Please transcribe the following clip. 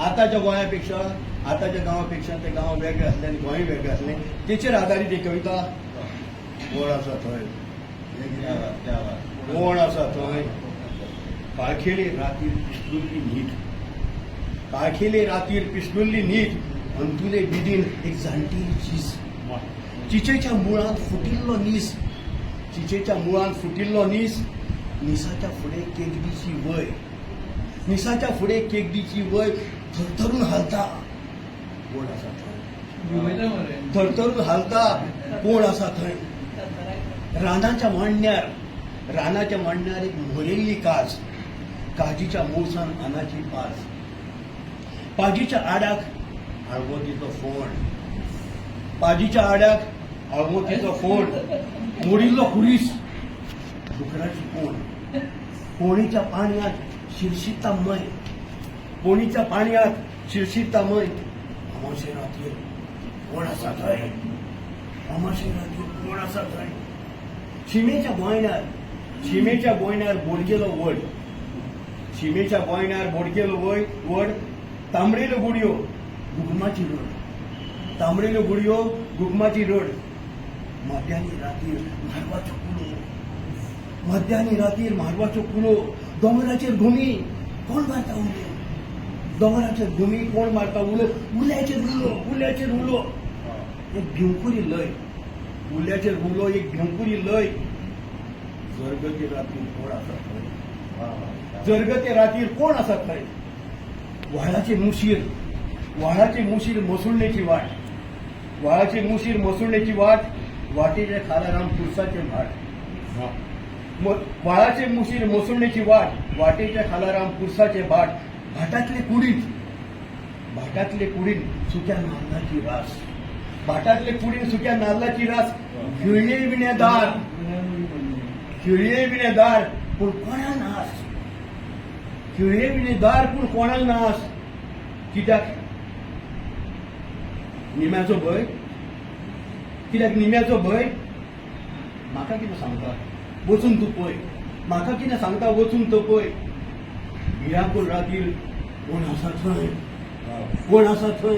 आताच्या गोंयापेक्षा आताच्या गावापेक्षा ते गांव वेगळे असले आणि गोंय वेगळे असले तेचेर आधारीत एक कविता कोण आसा थंय कोण आसा थंय काळखेले रातीर पिस्तुल्ली न्हीद काळखेले रातीर पिस्तुल्ली न्हीद अंतुले बिदीन एक जाणटेली चीज चिचेच्या मुळांत फुटिल्लो नीस चिचेच्या मुळांत फुटिल्लो नीस निसाच्या फुडें केकडीची वय निसाच्या फुडें केकडीची वय थरथरून हालता कोण आसा थंय थरथरून हालता कोण आसा थंय रानाच्या मांडण्यार एक मोरेल्ली काज काजीच्या मोळसान आनाची पाज पाजीच्या आड्याक आळवतीचो फोंड पाजीच्या आड्याक आळवतीचो फोंड मोडिल्लो खुरीस डुकराची कोण कोणीच्या पाणयात शिरशिता मय कोणीच्या पाणयात शिरशिता मय अमाशे रातीर कोण आसा थंय अमाशे रातीर कोण आसा थंय शिमेच्या गोंयण्यार बोडकेलो वड शिमेच्या गोंयण्यार बोडकेलो वड तांबडेल्यो गुडयो गुगमाची रोड तांबडेल्यो गुडयो गुगमाची रोड मध्यानी रातीर म्हारवाचो कुलो दोंगराचेर घुमी कोण मारता उलो दोंगराचेर घुमी कोण मारता उलो उल्याचेर उलो एक भिंकुरी लय उल्याचेर उलो एक भिंकुरी लय जरगते रातीर कोण आसा थंय जरगते रातीर कोण आसा थंय व्हाळाचे मुशीर मसुळणेची वाट व्हाळाचे मुशीर मसुळणेची वाट वाटेच्या खालाराम पुरसाचे भाट व्हाळाचे मुशीर मसुळणेची वाट वाटेच्या खालाराम पुरसाचे भाट भाटातले कुडीन सुक्या नाल्लाची रास भाटातले कुडीन सुक्या नाल्लाची रास खिळये विणे दार पूण कोणा नास खिळये विणे दार पूण कोणाक नास कित्याक निम्याचो भंय म्हाका कितें सांगता वचून तूं पळय म्हाका कितें सांगता वचून तूं पळय भिरांकूळ रातीर कोण आसा थंय